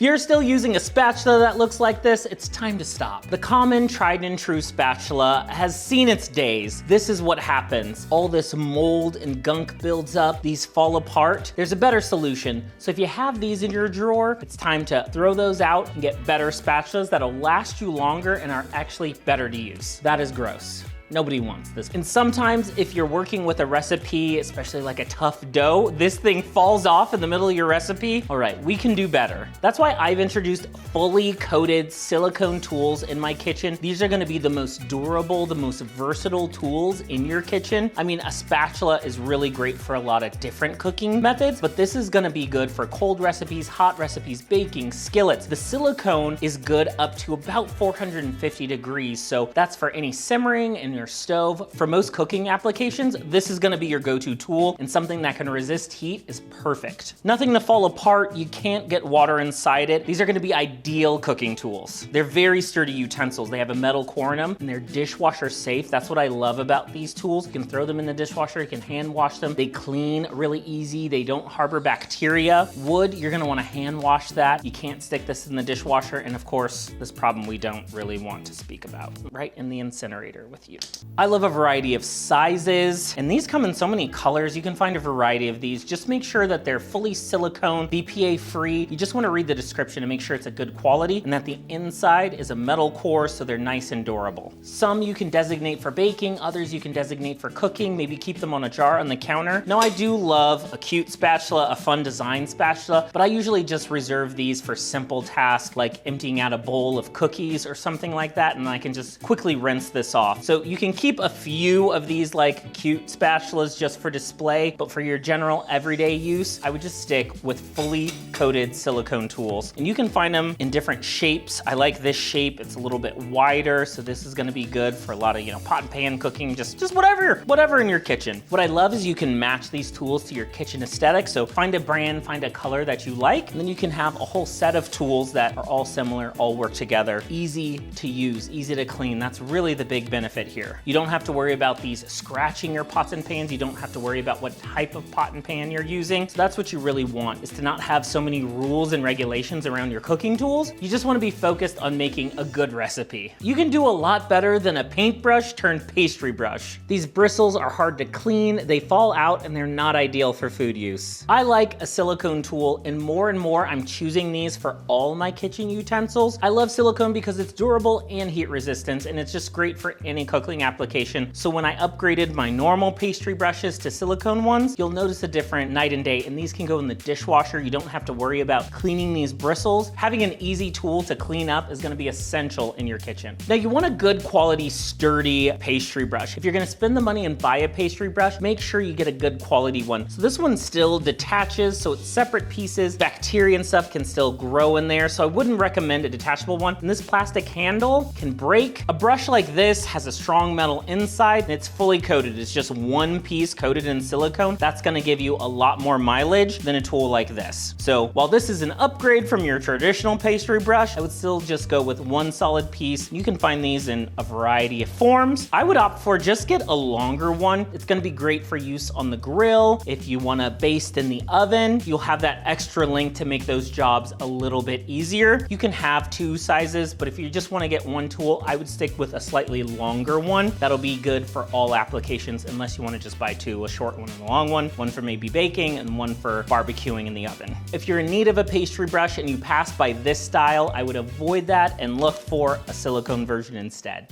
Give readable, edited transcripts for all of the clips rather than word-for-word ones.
If you're still using a spatula that looks like this, it's time to stop. The common tried and true spatula has seen its days. This is what happens. All this mold and gunk builds up, these fall apart. There's a better solution. So if you have these in your drawer, it's time to throw those out and get better spatulas that'll last you longer and are actually better to use. That is gross. Nobody wants this. And sometimes if you're working with a recipe, especially like a tough dough, this thing falls off in the middle of your recipe. All right, we can do better. That's why I've introduced fully coated silicone tools in my kitchen. These are gonna be the most durable, the most versatile tools in your kitchen. I mean, a spatula is really great for a lot of different cooking methods, but this is gonna be good for cold recipes, hot recipes, baking, skillets. The silicone is good up to about 450 degrees. So that's for any simmering and your stove. For most cooking applications, this is gonna be your go-to tool, and something that can resist heat is perfect. Nothing to fall apart, you can't get water inside it. These are gonna be ideal cooking tools. They're very sturdy utensils. They have a metal core in them, and they're dishwasher safe. That's what I love about these tools. You can throw them in the dishwasher, you can hand wash them. They clean really easy. They don't harbor bacteria. Wood, you're gonna wanna hand wash that. You can't stick this in the dishwasher, and of course, this problem we don't really want to speak about, right in the incinerator with you. I love a variety of sizes, and these come in so many colors. You can find a variety of these. Just make sure that they're fully silicone, BPA free. You just want to read the description and make sure it's a good quality, and that the inside is a metal core so they're nice and durable. Some you can designate for baking, others you can designate for cooking, maybe keep them on a jar on the counter. Now I do love a cute spatula, a fun design spatula, but I usually just reserve these for simple tasks like emptying out a bowl of cookies or something like that, and I can just quickly rinse this off. So you can keep a few of these like cute spatulas just for display, but for your general everyday use, I would just stick with fully coated silicone tools. And you can find them in different shapes. I like this shape. It's a little bit wider, so this is gonna be good for a lot of, pot and pan cooking, just whatever in your kitchen. What I love is you can match these tools to your kitchen aesthetic. So find a brand, find a color that you like, and then you can have a whole set of tools that are all similar, all work together. Easy to use, easy to clean. That's really the big benefit here. You don't have to worry about these scratching your pots and pans. You don't have to worry about what type of pot and pan you're using. So that's what you really want, is to not have so many rules and regulations around your cooking tools. You just want to be focused on making a good recipe. You can do a lot better than a paintbrush turned pastry brush. These bristles are hard to clean, they fall out, and they're not ideal for food use. I like a silicone tool, and more I'm choosing these for all my kitchen utensils. I love silicone because it's durable and heat resistant, and it's just great for any cooking application. So when I upgraded my normal pastry brushes to silicone ones, you'll notice a different night and day, and these can go in the dishwasher. You don't have to worry about cleaning these bristles. Having an easy tool to clean up is gonna be essential in your kitchen. Now you want a good quality, sturdy pastry brush. If you're gonna spend the money and buy a pastry brush, make sure you get a good quality one. So this one still detaches, so it's separate pieces. Bacteria and stuff can still grow in there, so I wouldn't recommend a detachable one. And this plastic handle can break. A brush like this has a strong metal inside, and it's fully coated. It's just one piece coated in silicone. That's gonna give you a lot more mileage than a tool like this. So while this is an upgrade from your traditional pastry brush, I would still just go with one solid piece. You can find these in a variety of forms. I would opt for just get a longer one. It's gonna be great for use on the grill. If you wanna baste in the oven, you'll have that extra length to make those jobs a little bit easier. You can have two sizes, but if you just wanna get one tool, I would stick with a slightly longer one. That'll be good for all applications, unless you wanna just buy two, a short one and a long one for maybe baking and one for barbecuing in the oven. If you're in need of a pastry brush and you pass by this style, I would avoid that and look for a silicone version instead.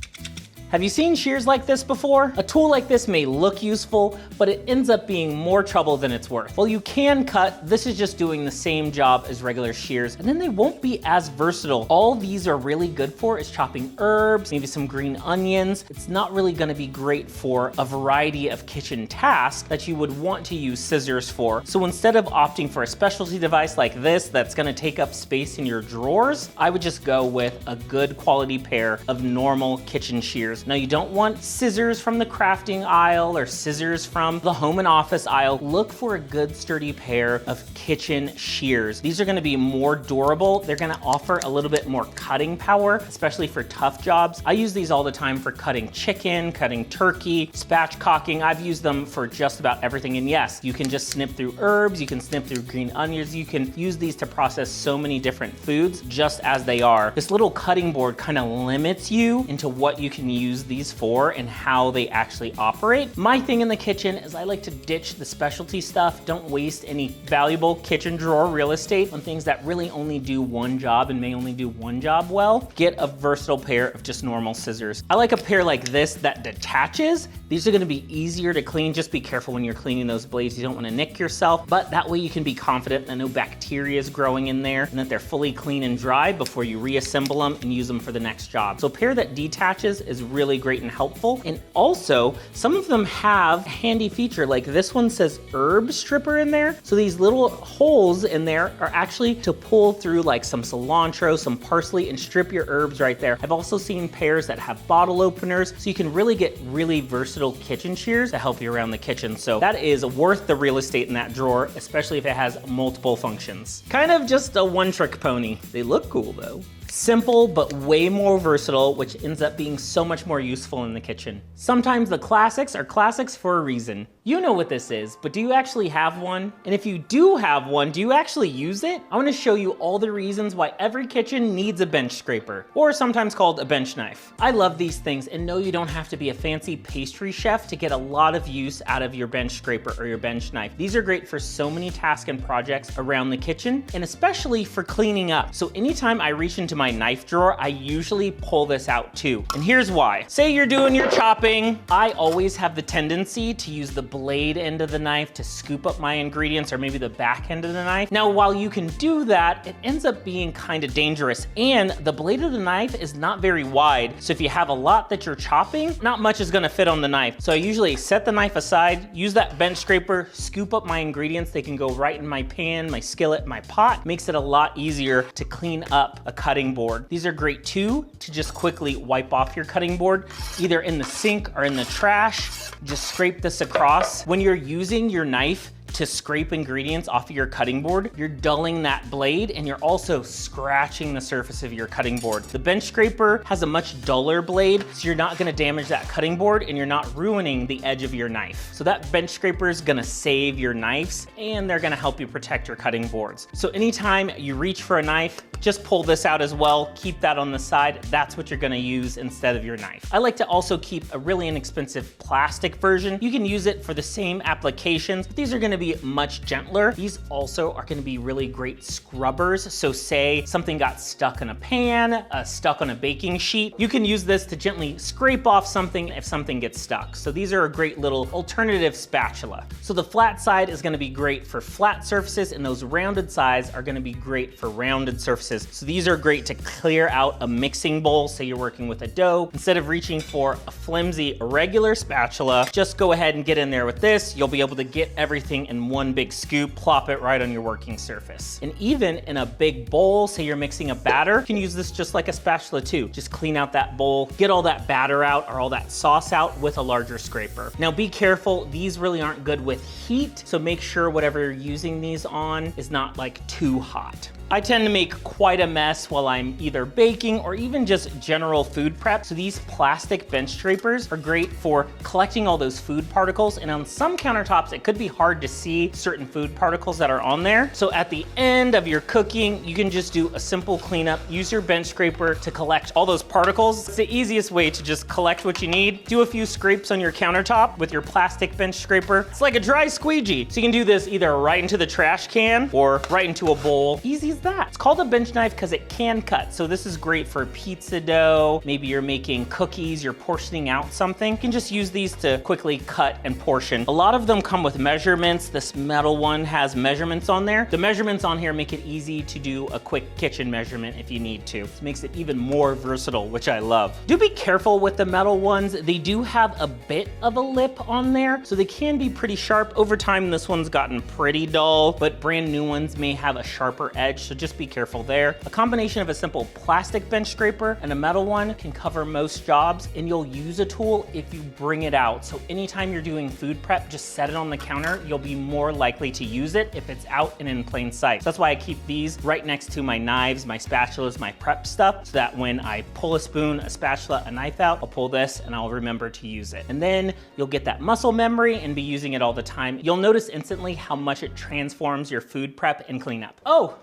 Have you seen shears like this before? A tool like this may look useful, but it ends up being more trouble than it's worth. While you can cut, this is just doing the same job as regular shears, and then they won't be as versatile. All these are really good for is chopping herbs, maybe some green onions. It's not really gonna be great for a variety of kitchen tasks that you would want to use scissors for. So instead of opting for a specialty device like this that's gonna take up space in your drawers, I would just go with a good quality pair of normal kitchen shears. scissors. Now you don't want scissors from the crafting aisle or scissors from the home and office aisle. Look for a good sturdy pair of kitchen shears. These are gonna be more durable. They're gonna offer a little bit more cutting power, especially for tough jobs. I use these all the time for cutting chicken, cutting turkey, spatchcocking. I've used them for just about everything. And yes, you can just snip through herbs, you can snip through green onions, you can use these to process so many different foods just as they are. This little cutting board kind of limits you into what you can use these for and how they actually operate. My thing in the kitchen is I like to ditch the specialty stuff. Don't waste any valuable kitchen drawer real estate on things that really only do one job and may only do one job well. Get a versatile pair of just normal scissors. I like a pair like this that detaches. These are gonna be easier to clean. Just be careful when you're cleaning those blades. You don't wanna nick yourself, but that way you can be confident that no bacteria is growing in there and that they're fully clean and dry before you reassemble them and use them for the next job. So a pair that detaches is really great and helpful. And also, some of them have a handy feature, like this one says herb stripper in there. So these little holes in there are actually to pull through like some cilantro, some parsley, and strip your herbs right there. I've also seen pairs that have bottle openers, so you can really get really versatile kitchen shears to help you around the kitchen. So that is worth the real estate in that drawer, especially if it has multiple functions. Kind of just a one-trick pony. They look cool though. Simple, but way more versatile, which ends up being so much more useful in the kitchen. Sometimes the classics are classics for a reason. You know what this is, but do you actually have one? And if you do have one, do you actually use it? I wanna show you all the reasons why every kitchen needs a bench scraper, or sometimes called a bench knife. I love these things, and no, you don't have to be a fancy pastry chef to get a lot of use out of your bench scraper or your bench knife. These are great for so many tasks and projects around the kitchen, and especially for cleaning up. So anytime I reach into my knife drawer, I usually pull this out too. And here's why. Say you're doing your chopping. I always have the tendency to use the blade end of the knife to scoop up my ingredients, or maybe the back end of the knife. Now, while you can do that, it ends up being kind of dangerous, and the blade of the knife is not very wide. So if you have a lot that you're chopping, not much is gonna fit on the knife. So I usually set the knife aside, use that bench scraper, scoop up my ingredients. They can go right in my pan, my skillet, my pot. Makes it a lot easier to clean up a cutting board. These are great too, to just quickly wipe off your cutting board, either in the sink or in the trash. Just scrape this across. When you're using your knife to scrape ingredients off of your cutting board, you're dulling that blade, and you're also scratching the surface of your cutting board. The bench scraper has a much duller blade, so you're not gonna damage that cutting board, and you're not ruining the edge of your knife. So that bench scraper is gonna save your knives, and they're gonna help you protect your cutting boards. So anytime you reach for a knife, just pull this out as well, keep that on the side. That's what you're gonna use instead of your knife. I like to also keep a really inexpensive plastic version. You can use it for the same applications, but these are gonna be much gentler. These also are gonna be really great scrubbers. So say something got stuck in a pan, stuck on a baking sheet, you can use this to gently scrape off something if something gets stuck. So these are a great little alternative spatula. So the flat side is gonna be great for flat surfaces, and those rounded sides are gonna be great for rounded surfaces. So these are great to clear out a mixing bowl. Say you're working with a dough. Instead of reaching for a flimsy, irregular spatula, just go ahead and get in there with this. You'll be able to get everything in one big scoop, plop it right on your working surface. And even in a big bowl, say you're mixing a batter, you can use this just like a spatula too. Just clean out that bowl, get all that batter out or all that sauce out with a larger scraper. Now be careful, these really aren't good with heat, so make sure whatever you're using these on is not like too hot. I tend to make quite a mess while I'm either baking or even just general food prep. So these plastic bench scrapers are great for collecting all those food particles. And on some countertops, it could be hard to see certain food particles that are on there. So at the end of your cooking, you can just do a simple cleanup. Use your bench scraper to collect all those particles. It's the easiest way to just collect what you need. Do a few scrapes on your countertop with your plastic bench scraper. It's like a dry squeegee. So you can do this either right into the trash can or right into a bowl. Easy as that. It's called a bench knife because it can cut. So this is great for pizza dough. Maybe you're making cookies, you're portioning out something. You can just use these to quickly cut and portion. A lot of them come with measurements. This metal one has measurements on there. The measurements on here make it easy to do a quick kitchen measurement if you need to. This makes it even more versatile, which I love. Do be careful with the metal ones. They do have a bit of a lip on there, so they can be pretty sharp. Over time, this one's gotten pretty dull, but brand new ones may have a sharper edge. so just be careful there. A combination of a simple plastic bench scraper and a metal one can cover most jobs, and you'll use a tool if you bring it out. So anytime you're doing food prep, just set it on the counter. You'll be more likely to use it if it's out and in plain sight. So that's why I keep these right next to my knives, my spatulas, my prep stuff, so that when I pull a spoon, a spatula, a knife out, I'll pull this and I'll remember to use it. And then you'll get that muscle memory and be using it all the time. You'll notice instantly how much it transforms your food prep and cleanup. Oh,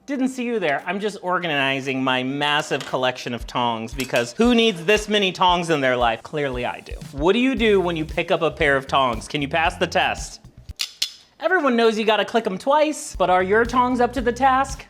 didn't see you there. I'm just organizing my massive collection of tongs because who needs this many tongs in their life? Clearly I do. What do you do when you pick up a pair of tongs? Can you pass the test? Everyone knows you gotta click them twice, but are your tongs up to the task?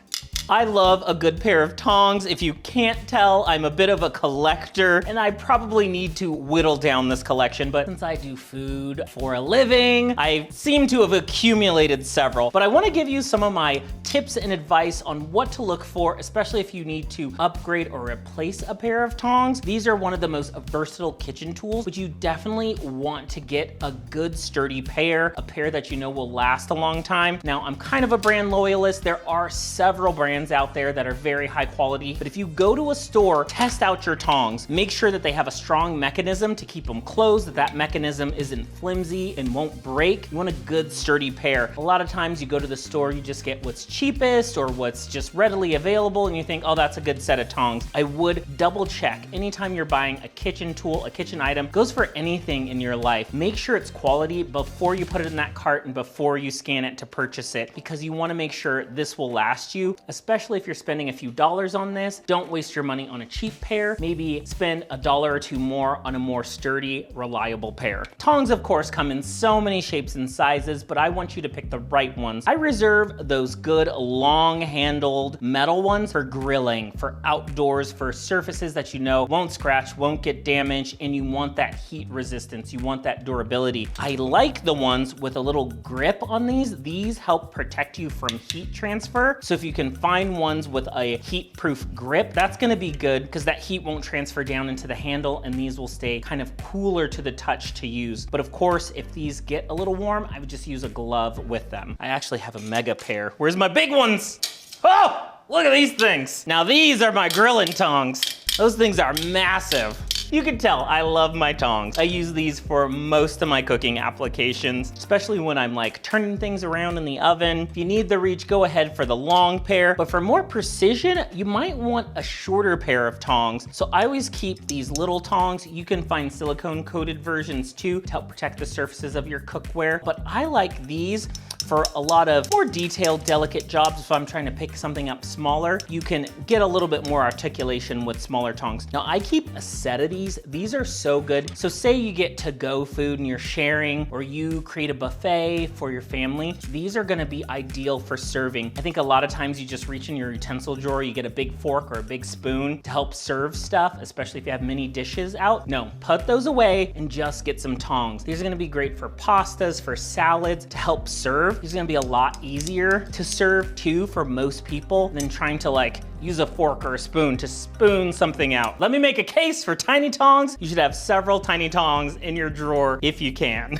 I love a good pair of tongs. If you can't tell, I'm a bit of a collector and I probably need to whittle down this collection, but since I do food for a living, I seem to have accumulated several. But I wanna give you some of my tips and advice on what to look for, especially if you need to upgrade or replace a pair of tongs. These are one of the most versatile kitchen tools, but you definitely want to get a good sturdy pair, a pair that you know will last a long time. Now, I'm kind of a brand loyalist. There are several brands out there that are very high quality, but if you go to a store, test out your tongs. Make sure that they have a strong mechanism to keep them closed, that mechanism isn't flimsy and won't break. You want a good sturdy pair. A lot of times you go to the store, you just get what's cheapest or what's just readily available and you think, oh, that's a good set of tongs. I would double check. Anytime you're buying a kitchen tool, a kitchen item, goes for anything in your life. Make sure it's quality before you put it in that cart and before you scan it to purchase it, because you want to make sure this will last you, especially if you're spending a few dollars on this. Don't waste your money on a cheap pair. Maybe spend $1 or $2 more on a more sturdy, reliable pair. Tongs, of course, come in so many shapes and sizes, but I want you to pick the right ones. I reserve those good long-handled metal ones for grilling, for outdoors, for surfaces that you know won't scratch, won't get damaged, and you want that heat resistance. You want that durability. I like the ones with a little grip on these. These help protect you from heat transfer. So if you can find ones with a heat-proof grip, that's gonna be good because that heat won't transfer down into the handle and these will stay kind of cooler to the touch to use. But of course, if these get a little warm, I would just use a glove with them. I actually have a mega pair. Where's my big ones? Oh, look at these things. Now these are my grilling tongs. Those things are massive. You can tell I love my tongs. I use these for most of my cooking applications, especially when I'm like turning things around in the oven. If you need the reach, go ahead for the long pair, but for more precision, you might want a shorter pair of tongs. So I always keep these little tongs. You can find silicone coated versions too to help protect the surfaces of your cookware, but I like these for a lot of more detailed, delicate jobs. If I'm trying to pick something up smaller, you can get a little bit more articulation with smaller tongs. Now I keep a set of these. These are so good. So say you get to-go food and you're sharing, or you create a buffet for your family. These are gonna be ideal for serving. I think a lot of times you just reach in your utensil drawer, you get a big fork or a big spoon to help serve stuff, especially if you have many dishes out. No, put those away and just get some tongs. These are gonna be great for pastas, for salads, to help serve. These are gonna be a lot easier to serve too for most people than trying to like use a fork or a spoon to spoon something out. Let me make a case for tiny tongs. You should have several tiny tongs in your drawer if you can.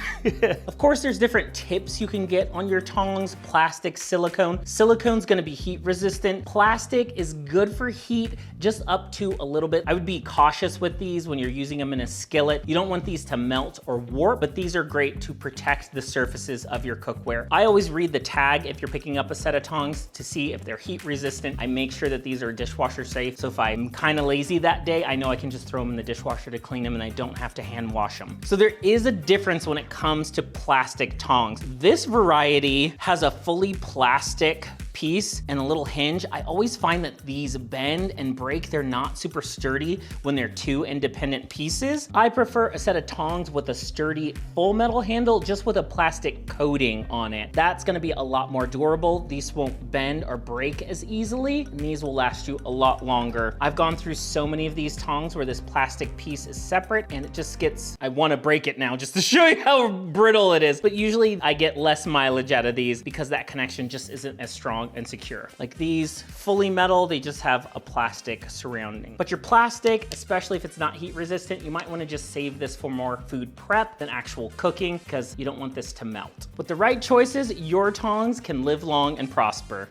Of course, there's different tips you can get on your tongs: plastic, silicone. Silicone's gonna be heat resistant. Plastic is good for heat, just up to a little bit. I would be cautious with these when you're using them in a skillet. You don't want these to melt or warp, but these are great to protect the surfaces of your cookware. I always read the tag if you're picking up a set of tongs to see if they're heat resistant. I make sure that these are dishwasher safe. So if I'm kind of lazy that day, I know I can just throw them in the dishwasher to clean them and I don't have to hand wash them. So there is a difference when it comes to plastic tongs. This variety has a fully plastic piece and a little hinge. I always find that these bend and break. They're not super sturdy when they're two independent pieces. I prefer a set of tongs with a sturdy full metal handle, just with a plastic coating on it. That's gonna be a lot more durable. These won't bend or break as easily, and these will last you a lot longer. I've gone through so many of these tongs where this plastic piece is separate and it just gets, I wanna break it now just to show you how brittle it is. But usually I get less mileage out of these because that connection just isn't as strong and secure. Like these, fully metal, they just have a plastic surrounding. But your plastic, especially if it's not heat resistant, you might want to just save this for more food prep than actual cooking because you don't want this to melt. With the right choices, your tongs can live long and prosper.